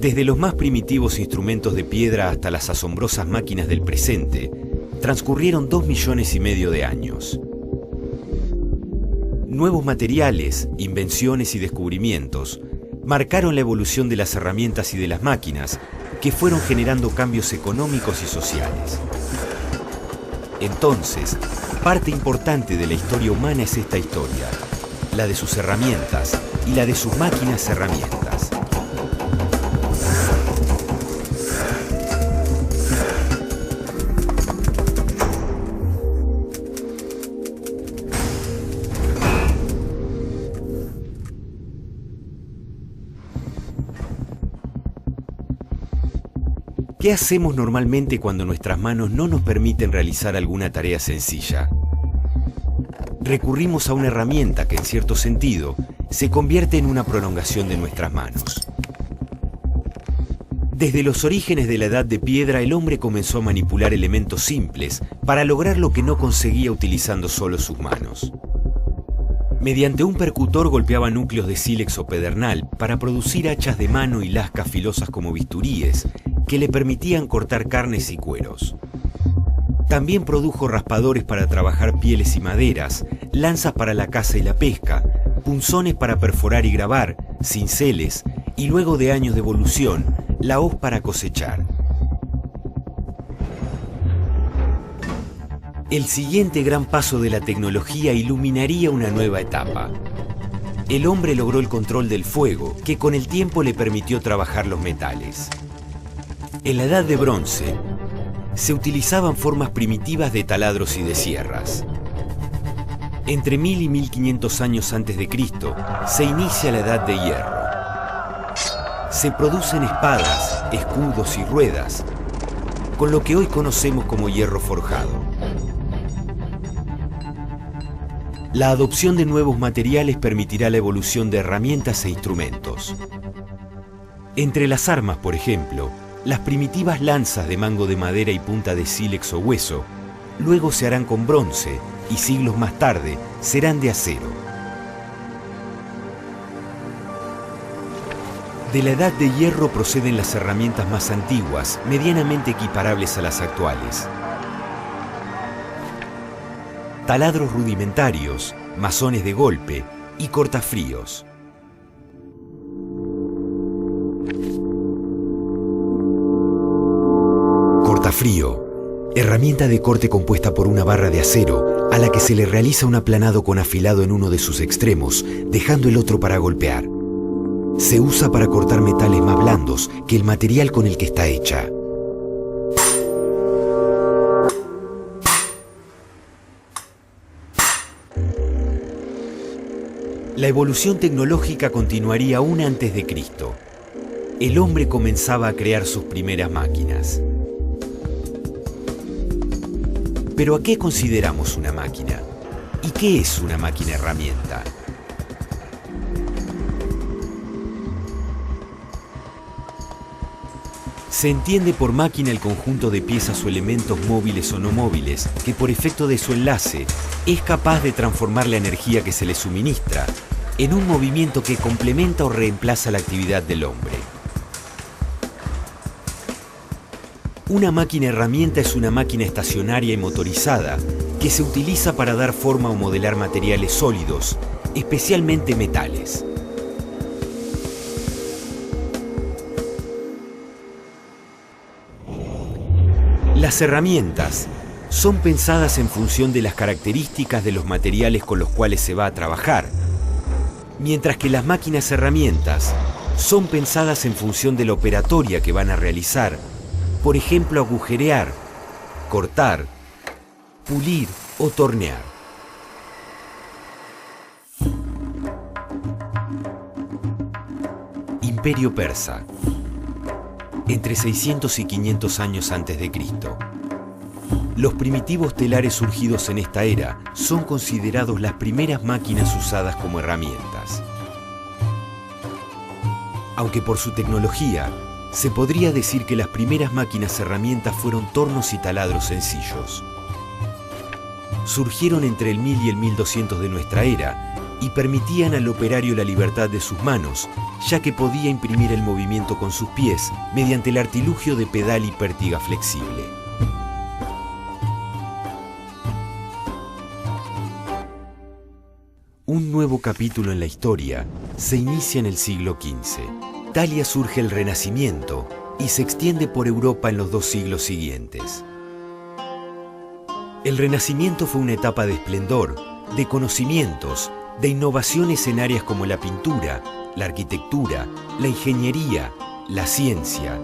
Desde los más primitivos instrumentos de piedra hasta las asombrosas máquinas del presente, transcurrieron 2,5 millones de años. Nuevos materiales, invenciones y descubrimientos marcaron la evolución de las herramientas y de las máquinas, que fueron generando cambios económicos y sociales. Entonces, parte importante de la historia humana es esta historia, la de sus herramientas y la de sus máquinas herramientas. ¿Qué hacemos normalmente cuando nuestras manos no nos permiten realizar alguna tarea sencilla? Recurrimos a una herramienta que, en cierto sentido, se convierte en una prolongación de nuestras manos. Desde los orígenes de la Edad de Piedra, el hombre comenzó a manipular elementos simples para lograr lo que no conseguía utilizando solo sus manos. Mediante un percutor golpeaba núcleos de sílex o pedernal para producir hachas de mano y lascas filosas como bisturíes, que le permitían cortar carnes y cueros. También produjo raspadores para trabajar pieles y maderas, lanzas para la caza y la pesca, punzones para perforar y grabar, cinceles y, luego de años de evolución, la hoz para cosechar. El siguiente gran paso de la tecnología iluminaría una nueva etapa. El hombre logró el control del fuego, que con el tiempo le permitió trabajar los metales. En la Edad de Bronce, se utilizaban formas primitivas de taladros y de sierras. Entre 1000 y 1500 años antes de Cristo, se inicia la Edad de Hierro. Se producen espadas, escudos y ruedas, con lo que hoy conocemos como hierro forjado. La adopción de nuevos materiales permitirá la evolución de herramientas e instrumentos. Entre las armas, por ejemplo, las primitivas lanzas de mango de madera y punta de sílex o hueso, luego se harán con bronce y siglos más tarde serán de acero. De la Edad de Hierro proceden las herramientas más antiguas, medianamente equiparables a las actuales. Taladros rudimentarios, mazones de golpe y cortafríos. Cortafrío, herramienta de corte compuesta por una barra de acero a la que se le realiza un aplanado con afilado en uno de sus extremos, dejando el otro para golpear. Se usa para cortar metales más blandos que el material con el que está hecha. La evolución tecnológica continuaría aún antes de Cristo. El hombre comenzaba a crear sus primeras máquinas. ¿Pero a qué consideramos una máquina? ¿Y qué es una máquina herramienta? Se entiende por máquina el conjunto de piezas o elementos móviles o no móviles que, por efecto de su enlace, es capaz de transformar la energía que se le suministra en un movimiento que complementa o reemplaza la actividad del hombre. Una máquina herramienta es una máquina estacionaria y motorizada que se utiliza para dar forma o modelar materiales sólidos, especialmente metales. Las herramientas son pensadas en función de las características de los materiales con los cuales se va a trabajar, mientras que las máquinas herramientas son pensadas en función de la operatoria que van a realizar, por ejemplo, agujerear, cortar, pulir o tornear. Imperio Persa. Entre 600 y 500 años antes de Cristo. Los primitivos telares surgidos en esta era son considerados las primeras máquinas usadas como herramientas. Aunque por su tecnología, se podría decir que las primeras máquinas herramientas fueron tornos y taladros sencillos. Surgieron entre el 1000 y el 1200 de nuestra era y permitían al operario la libertad de sus manos, ya que podía imprimir el movimiento con sus pies mediante el artilugio de pedal y pértiga flexible. Un nuevo capítulo en la historia se inicia en el siglo XV. En Italia surge el Renacimiento y se extiende por Europa en los 2 siglos siguientes. El Renacimiento fue una etapa de esplendor, de conocimientos, de innovaciones en áreas como la pintura, la arquitectura, la ingeniería, la ciencia.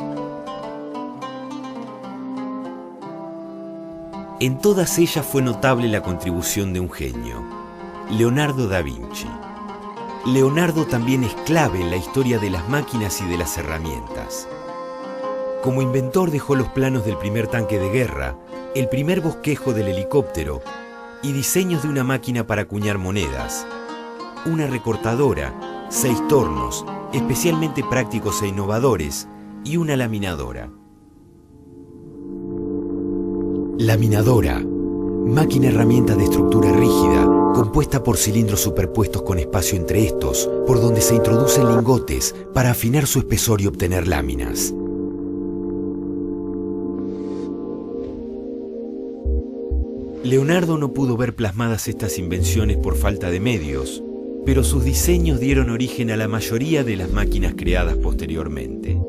En todas ellas fue notable la contribución de un genio, Leonardo da Vinci. Leonardo también es clave en la historia de las máquinas y de las herramientas. Como inventor dejó los planos del primer tanque de guerra, el primer bosquejo del helicóptero y diseños de una máquina para acuñar monedas, una recortadora, 6 tornos, especialmente prácticos e innovadores, y una laminadora. Laminadora, máquina herramienta de estructura rígida, compuesta por cilindros superpuestos con espacio entre estos, por donde se introducen lingotes para afinar su espesor y obtener láminas. Leonardo no pudo ver plasmadas estas invenciones por falta de medios, pero sus diseños dieron origen a la mayoría de las máquinas creadas posteriormente.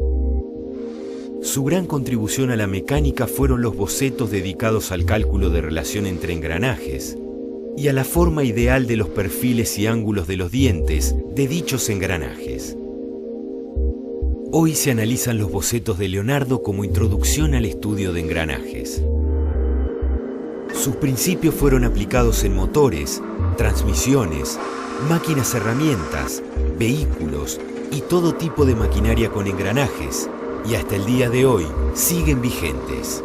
Su gran contribución a la mecánica fueron los bocetos dedicados al cálculo de relación entre engranajes y a la forma ideal de los perfiles y ángulos de los dientes de dichos engranajes. Hoy se analizan los bocetos de Leonardo como introducción al estudio de engranajes. Sus principios fueron aplicados en motores, transmisiones, máquinas herramientas, vehículos y todo tipo de maquinaria con engranajes, y hasta el día de hoy siguen vigentes.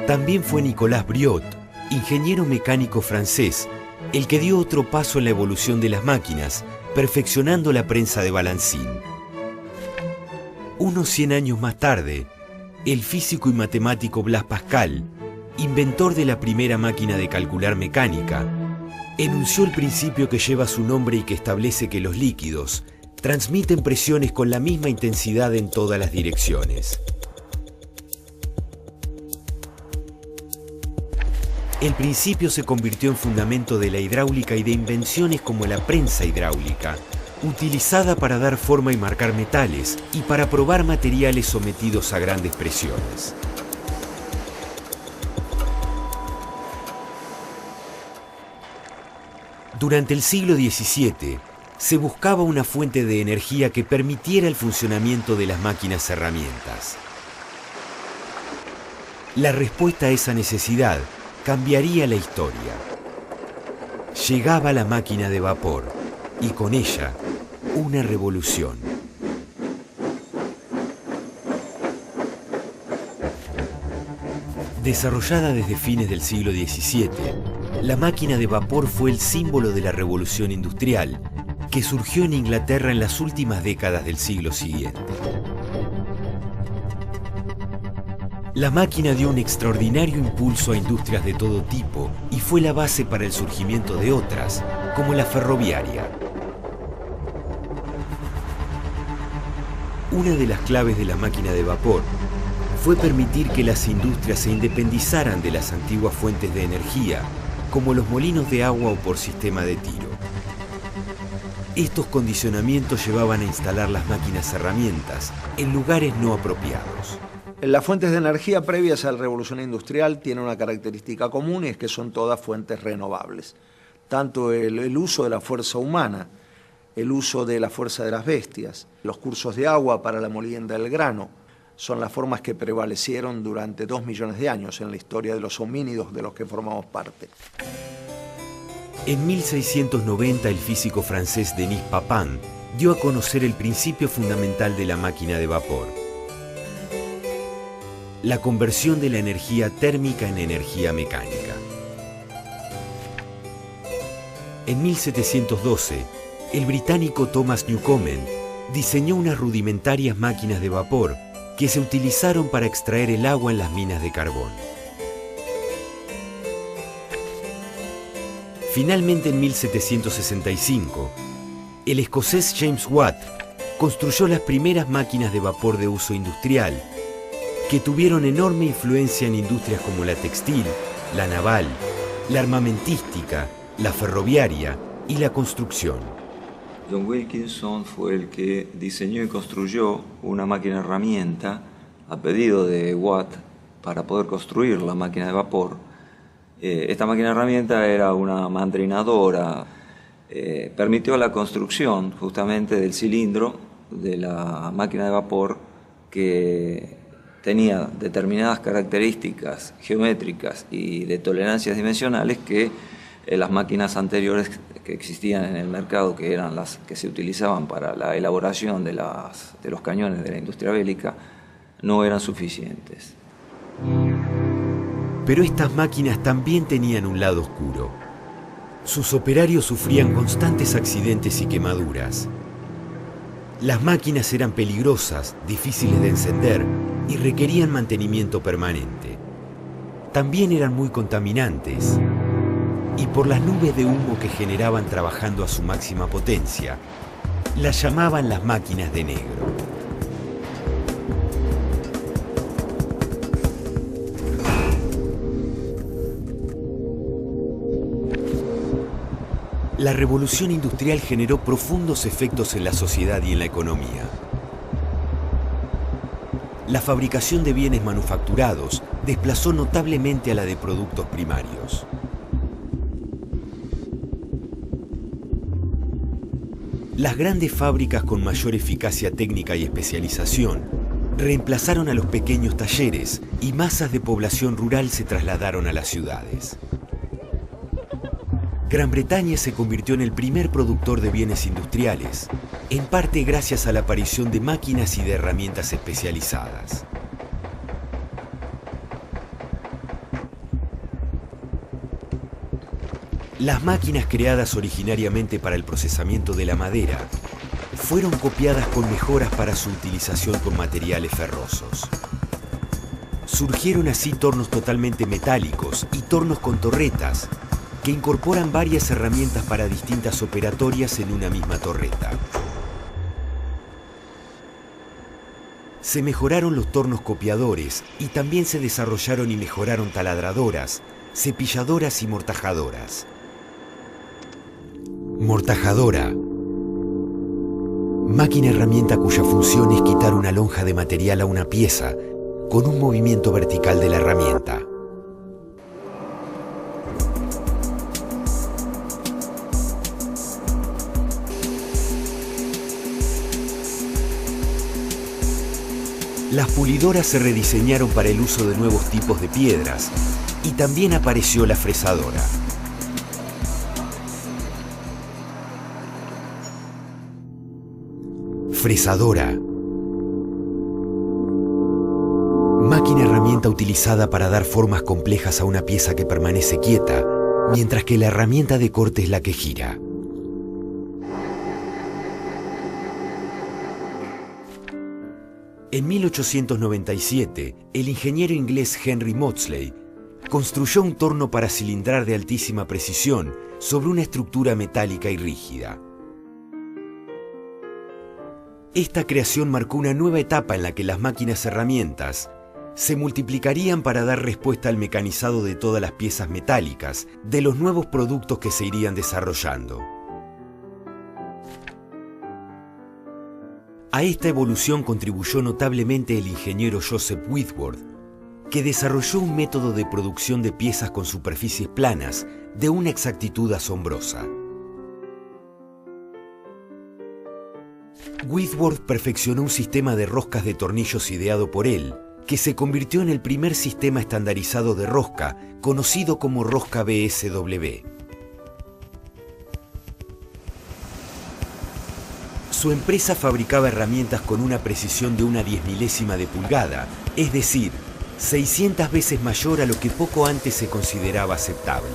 También fue Nicolas Briot, ingeniero mecánico francés, el que dio otro paso en la evolución de las máquinas, perfeccionando la prensa de balancín. Unos 100 años más tarde, el físico y matemático Blaise Pascal, inventor de la primera máquina de calcular mecánica, enunció el principio que lleva su nombre y que establece que los líquidos transmiten presiones con la misma intensidad en todas las direcciones. El principio se convirtió en fundamento de la hidráulica y de invenciones como la prensa hidráulica, utilizada para dar forma y marcar metales y para probar materiales sometidos a grandes presiones. Durante el siglo XVII, se buscaba una fuente de energía que permitiera el funcionamiento de las máquinas herramientas. La respuesta a esa necesidad cambiaría la historia. Llegaba la máquina de vapor y con ella una revolución. Desarrollada desde fines del siglo XVII, la máquina de vapor fue el símbolo de la revolución industrial que surgió en Inglaterra en las últimas décadas del siglo siguiente. La máquina dio un extraordinario impulso a industrias de todo tipo y fue la base para el surgimiento de otras, como la ferroviaria. Una de las claves de la máquina de vapor fue permitir que las industrias se independizaran de las antiguas fuentes de energía, como los molinos de agua o por sistema de tiro. Estos condicionamientos llevaban a instalar las máquinas herramientas en lugares no apropiados. Las fuentes de energía previas a la revolución industrial tienen una característica común y es que son todas fuentes renovables. Tanto el uso de la fuerza humana, el uso de la fuerza de las bestias, los cursos de agua para la molienda del grano, son las formas que prevalecieron durante 2 millones de años en la historia de los homínidos de los que formamos parte. En 1690 el físico francés Denis Papin dio a conocer el principio fundamental de la máquina de vapor: la conversión de la energía térmica en energía mecánica. En 1712, el británico Thomas Newcomen diseñó unas rudimentarias máquinas de vapor que se utilizaron para extraer el agua en las minas de carbón. Finalmente, en 1765, el escocés James Watt construyó las primeras máquinas de vapor de uso industrial, que tuvieron enorme influencia en industrias como la textil, la naval, la armamentística, la ferroviaria y la construcción. John Wilkinson fue el que diseñó y construyó una máquina herramienta a pedido de Watt para poder construir la máquina de vapor. Esta máquina herramienta era una mandrinadora, permitió la construcción justamente del cilindro de la máquina de vapor, que tenía determinadas características geométricas y de tolerancias dimensionales que las máquinas anteriores que existían en el mercado, que eran las que se utilizaban para la elaboración de los cañones de la industria bélica, no eran suficientes. Pero estas máquinas también tenían un lado oscuro. Sus operarios sufrían constantes accidentes y quemaduras. Las máquinas eran peligrosas, difíciles de encender y requerían mantenimiento permanente. También eran muy contaminantes. Y por las nubes de humo que generaban trabajando a su máxima potencia, las llamaban las máquinas de negro. La revolución industrial generó profundos efectos en la sociedad y en la economía. La fabricación de bienes manufacturados desplazó notablemente a la de productos primarios. Las grandes fábricas con mayor eficacia técnica y especialización reemplazaron a los pequeños talleres y masas de población rural se trasladaron a las ciudades. Gran Bretaña se convirtió en el primer productor de bienes industriales, en parte gracias a la aparición de máquinas y de herramientas especializadas. Las máquinas creadas originariamente para el procesamiento de la madera fueron copiadas con mejoras para su utilización con materiales ferrosos. Surgieron así tornos totalmente metálicos y tornos con torretas, que incorporan varias herramientas para distintas operatorias en una misma torreta. Se mejoraron los tornos copiadores y también se desarrollaron y mejoraron taladradoras, cepilladoras y mortajadoras. Mortajadora. Máquina herramienta cuya función es quitar una lonja de material a una pieza con un movimiento vertical de la herramienta. Las pulidoras se rediseñaron para el uso de nuevos tipos de piedras y también apareció la fresadora. Fresadora. Máquina herramienta utilizada para dar formas complejas a una pieza que permanece quieta, mientras que la herramienta de corte es la que gira. En 1897, el ingeniero inglés Henry Maudslay construyó un torno para cilindrar de altísima precisión sobre una estructura metálica y rígida. Esta creación marcó una nueva etapa en la que las máquinas herramientas se multiplicarían para dar respuesta al mecanizado de todas las piezas metálicas de los nuevos productos que se irían desarrollando. A esta evolución contribuyó notablemente el ingeniero Joseph Whitworth, que desarrolló un método de producción de piezas con superficies planas de una exactitud asombrosa. Whitworth perfeccionó un sistema de roscas de tornillos ideado por él, que se convirtió en el primer sistema estandarizado de rosca, conocido como rosca BSW. Su empresa fabricaba herramientas con una precisión de una 10.000ª de pulgada, es decir, 600 veces mayor a lo que poco antes se consideraba aceptable.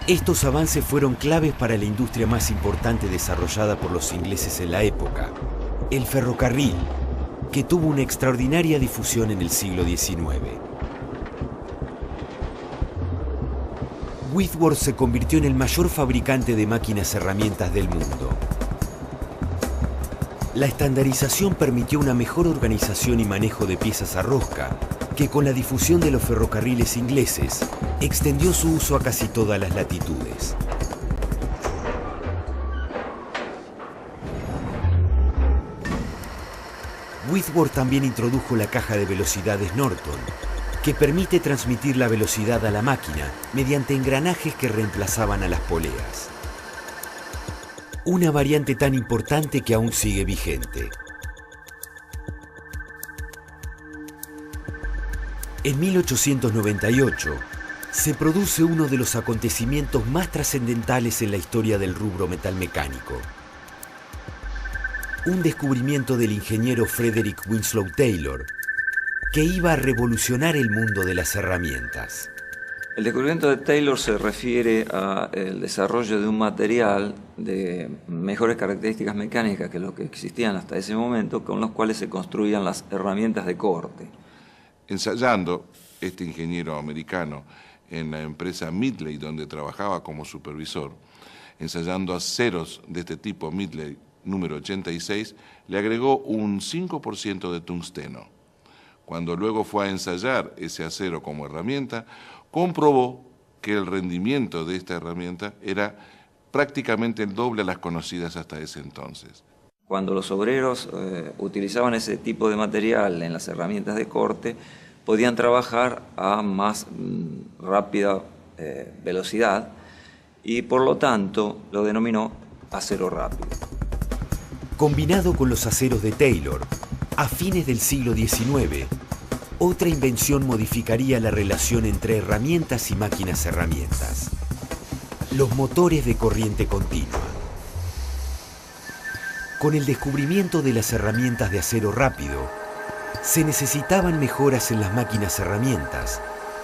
Estos avances fueron claves para la industria más importante desarrollada por los ingleses en la época, el ferrocarril, que que tuvo una extraordinaria difusión en el siglo XIX. Whitworth se convirtió en el mayor fabricante de máquinas herramientas del mundo. La estandarización permitió una mejor organización y manejo de piezas a rosca, que con la difusión de los ferrocarriles ingleses, extendió su uso a casi todas las latitudes. Whitworth también introdujo la caja de velocidades Norton, que permite transmitir la velocidad a la máquina mediante engranajes que reemplazaban a las poleas. Una variante tan importante que aún sigue vigente. En 1898 se produce uno de los acontecimientos más trascendentales en la historia del rubro metalmecánico. Un descubrimiento del ingeniero Frederick Winslow Taylor, que iba a revolucionar el mundo de las herramientas. El descubrimiento de Taylor se refiere al desarrollo de un material de mejores características mecánicas que lo que existían hasta ese momento, con los cuales se construían las herramientas de corte. Ensayando, este ingeniero americano en la empresa Midley, donde trabajaba como supervisor, ensayando aceros de este tipo Midley número 86, le agregó un 5% de tungsteno. Cuando luego fue a ensayar ese acero como herramienta, comprobó que el rendimiento de esta herramienta era prácticamente el doble a las conocidas hasta ese entonces. Cuando los obreros utilizaban ese tipo de material en las herramientas de corte, podían trabajar a más rápida velocidad y por lo tanto lo denominó acero rápido. Combinado con los aceros de Taylor, a fines del siglo XIX, otra invención modificaría la relación entre herramientas y máquinas herramientas: los motores de corriente continua. Con el descubrimiento de las herramientas de acero rápido, se necesitaban mejoras en las máquinas herramientas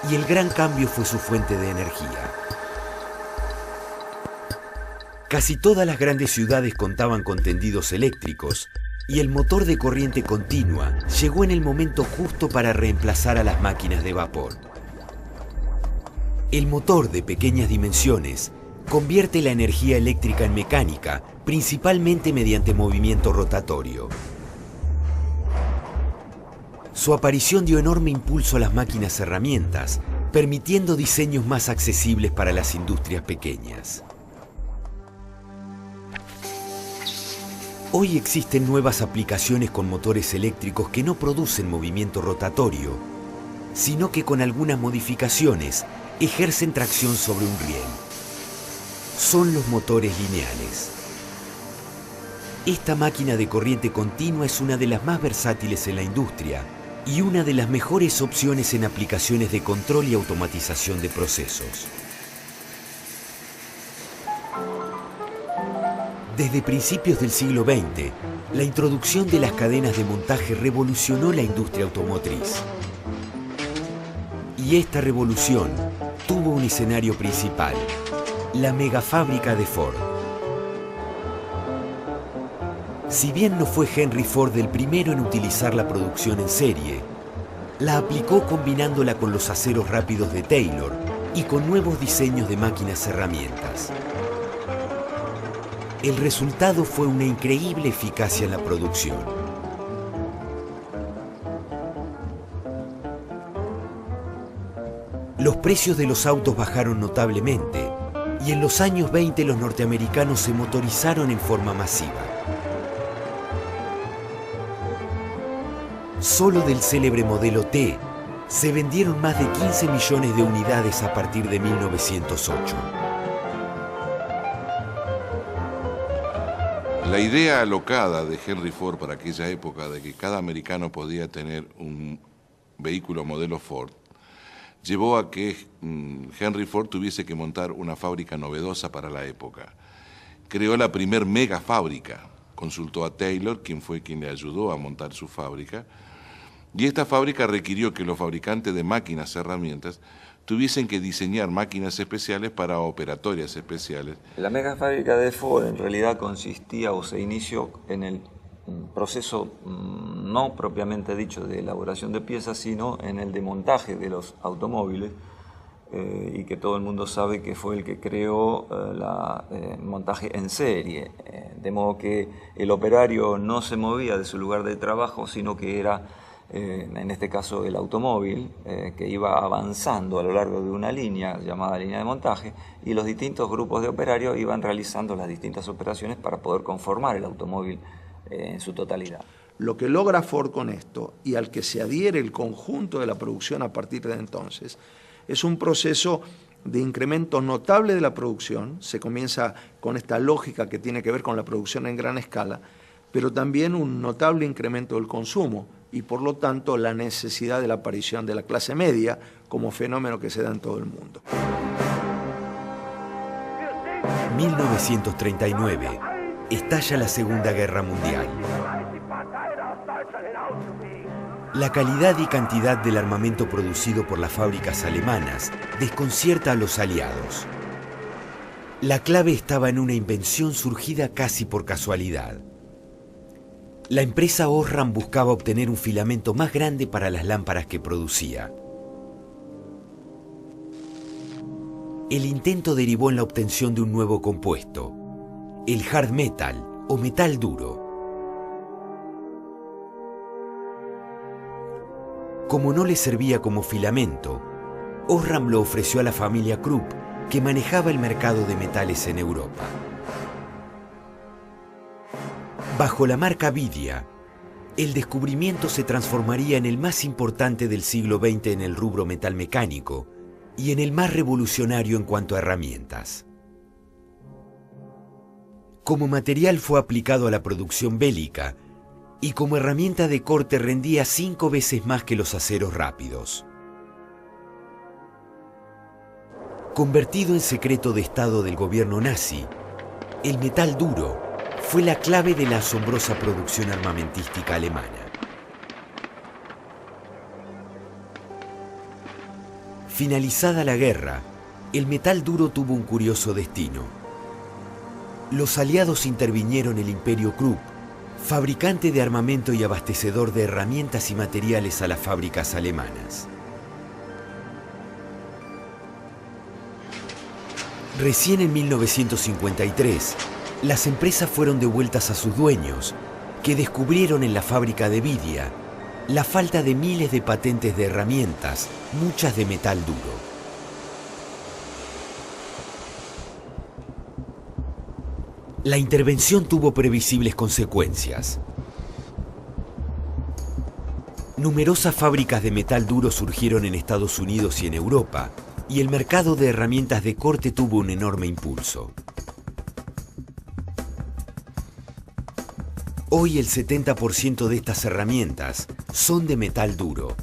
y el gran cambio fue su fuente de energía. Casi todas las grandes ciudades contaban con tendidos eléctricos y el motor de corriente continua llegó en el momento justo para reemplazar a las máquinas de vapor. El motor de pequeñas dimensiones convierte la energía eléctrica en mecánica, principalmente mediante movimiento rotatorio. Su aparición dio enorme impulso a las máquinas herramientas, permitiendo diseños más accesibles para las industrias pequeñas. Hoy existen nuevas aplicaciones con motores eléctricos que no producen movimiento rotatorio, sino que con algunas modificaciones ejercen tracción sobre un riel. Son los motores lineales. Esta máquina de corriente continua es una de las más versátiles en la industria y una de las mejores opciones en aplicaciones de control y automatización de procesos. Desde principios del siglo XX, la introducción de las cadenas de montaje revolucionó la industria automotriz. Y esta revolución tuvo un escenario principal: la megafábrica de Ford. Si bien no fue Henry Ford el primero en utilizar la producción en serie, la aplicó combinándola con los aceros rápidos de Taylor y con nuevos diseños de máquinas herramientas. El resultado fue una increíble eficacia en la producción. Los precios de los autos bajaron notablemente y en los años 20 los norteamericanos se motorizaron en forma masiva. Solo del célebre modelo T se vendieron más de 15 millones de unidades a partir de 1908. La idea alocada de Henry Ford para aquella época de que cada americano podía tener un vehículo modelo Ford llevó a que Henry Ford tuviese que montar una fábrica novedosa para la época. Creó la primer mega fábrica, consultó a Taylor, quien fue quien le ayudó a montar su fábrica, y esta fábrica requirió que los fabricantes de máquinas herramientas tuviesen que diseñar máquinas especiales para operatorias especiales. La mega fábrica de Ford en realidad consistía o se inició en el proceso no propiamente dicho de elaboración de piezas, sino en el de montaje de los automóviles, y que todo el mundo sabe que fue el que creó el montaje en serie, de modo que el operario no se movía de su lugar de trabajo, sino que era, en este caso, el automóvil, que iba avanzando a lo largo de una línea llamada línea de montaje, y los distintos grupos de operarios iban realizando las distintas operaciones para poder conformar el automóvil en su totalidad. Lo que logra Ford con esto, y al que se adhiere el conjunto de la producción a partir de entonces, es un proceso de incremento notable de la producción. Se comienza con esta lógica que tiene que ver con la producción en gran escala, pero también un notable incremento del consumo y por lo tanto la necesidad de la aparición de la clase media como fenómeno que se da en todo el mundo. 1939. Estalla la Segunda Guerra Mundial. La calidad y cantidad del armamento producido por las fábricas alemanas desconcierta a los aliados. La clave estaba en una invención surgida casi por casualidad. La empresa Osram buscaba obtener un filamento más grande para las lámparas que producía. El intento derivó en la obtención de un nuevo compuesto, el hard metal o metal duro. Como no le servía como filamento, Osram lo ofreció a la familia Krupp, que manejaba el mercado de metales en Europa. Bajo la marca Vidia, el descubrimiento se transformaría en el más importante del siglo XX en el rubro metal mecánico y en el más revolucionario en cuanto a herramientas. Como material fue aplicado a la producción bélica y como herramienta de corte rendía 5 veces más que los aceros rápidos. Convertido en secreto de Estado del gobierno nazi, el metal duro fue la clave de la asombrosa producción armamentística alemana. Finalizada la guerra, el metal duro tuvo un curioso destino. Los aliados intervinieron el Imperio Krupp, fabricante de armamento y abastecedor de herramientas y materiales a las fábricas alemanas. Recién en 1953, las empresas fueron devueltas a sus dueños, que descubrieron en la fábrica de Vidia la falta de miles de patentes de herramientas, muchas de metal duro. La intervención tuvo previsibles consecuencias. Numerosas fábricas de metal duro surgieron en Estados Unidos y en Europa, y el mercado de herramientas de corte tuvo un enorme impulso. Hoy el 70% de estas herramientas son de metal duro.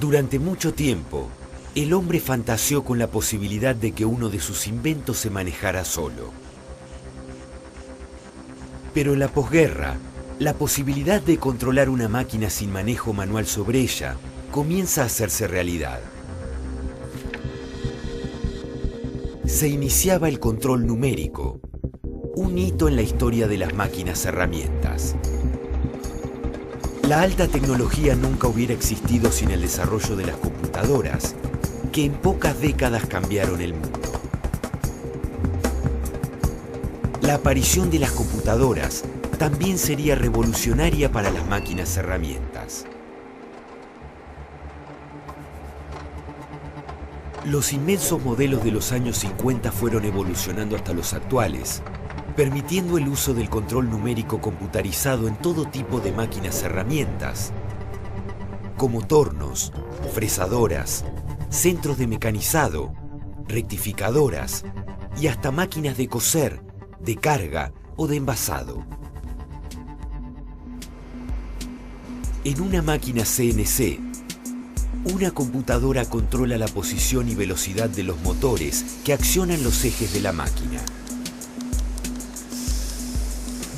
Durante mucho tiempo, el hombre fantaseó con la posibilidad de que uno de sus inventos se manejara solo. Pero en la posguerra, la posibilidad de controlar una máquina sin manejo manual sobre ella comienza a hacerse realidad. Se iniciaba el control numérico, un hito en la historia de las máquinas herramientas. La alta tecnología nunca hubiera existido sin el desarrollo de las computadoras, que en pocas décadas cambiaron el mundo. La aparición de las computadoras también sería revolucionaria para las máquinas herramientas. Los inmensos modelos de los años 50 fueron evolucionando hasta los actuales, permitiendo el uso del control numérico computarizado en todo tipo de máquinas herramientas, como tornos, fresadoras, centros de mecanizado, rectificadoras y hasta máquinas de coser, de carga o de envasado. En una máquina CNC, una computadora controla la posición y velocidad de los motores que accionan los ejes de la máquina.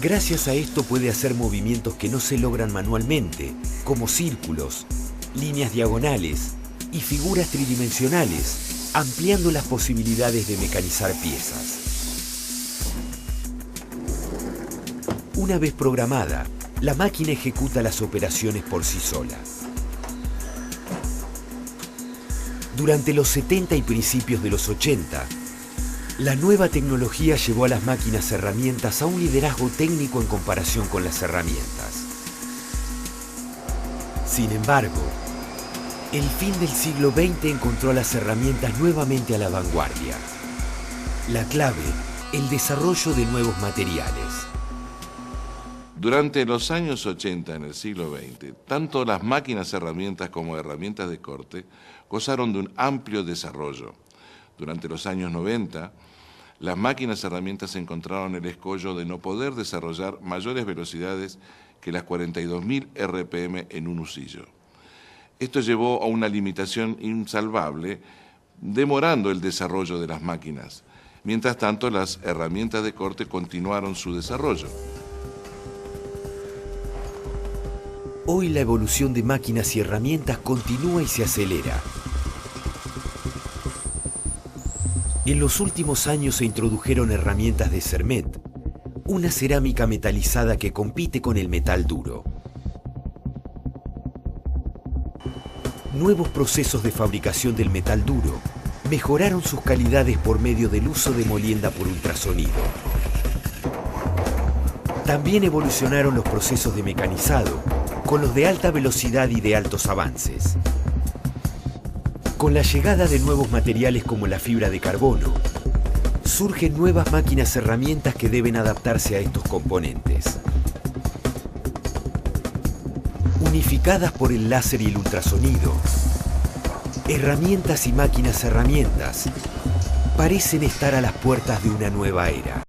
Gracias a esto puede hacer movimientos que no se logran manualmente, como círculos, líneas diagonales y figuras tridimensionales, ampliando las posibilidades de mecanizar piezas. Una vez programada, la máquina ejecuta las operaciones por sí sola. Durante los 70 y principios de los 80, la nueva tecnología llevó a las máquinas herramientas a un liderazgo técnico en comparación con las herramientas. Sin embargo, el fin del siglo XX encontró a las herramientas nuevamente a la vanguardia. La clave, el desarrollo de nuevos materiales. Durante los años 80 en el siglo XX, tanto las máquinas herramientas como herramientas de corte gozaron de un amplio desarrollo. Durante los años 90, las máquinas herramientas encontraron el escollo de no poder desarrollar mayores velocidades que las 42.000 RPM en un husillo. Esto llevó a una limitación insalvable, demorando el desarrollo de las máquinas. Mientras tanto, las herramientas de corte continuaron su desarrollo. Hoy la evolución de máquinas y herramientas continúa y se acelera. En los últimos años se introdujeron herramientas de Cermet, una cerámica metalizada que compite con el metal duro. Nuevos procesos de fabricación del metal duro mejoraron sus calidades por medio del uso de molienda por ultrasonido. También evolucionaron los procesos de mecanizado con los de alta velocidad y de altos avances. Con la llegada de nuevos materiales como la fibra de carbono, surgen nuevas máquinas herramientas que deben adaptarse a estos componentes. Unificadas por el láser y el ultrasonido, herramientas y máquinas herramientas parecen estar a las puertas de una nueva era.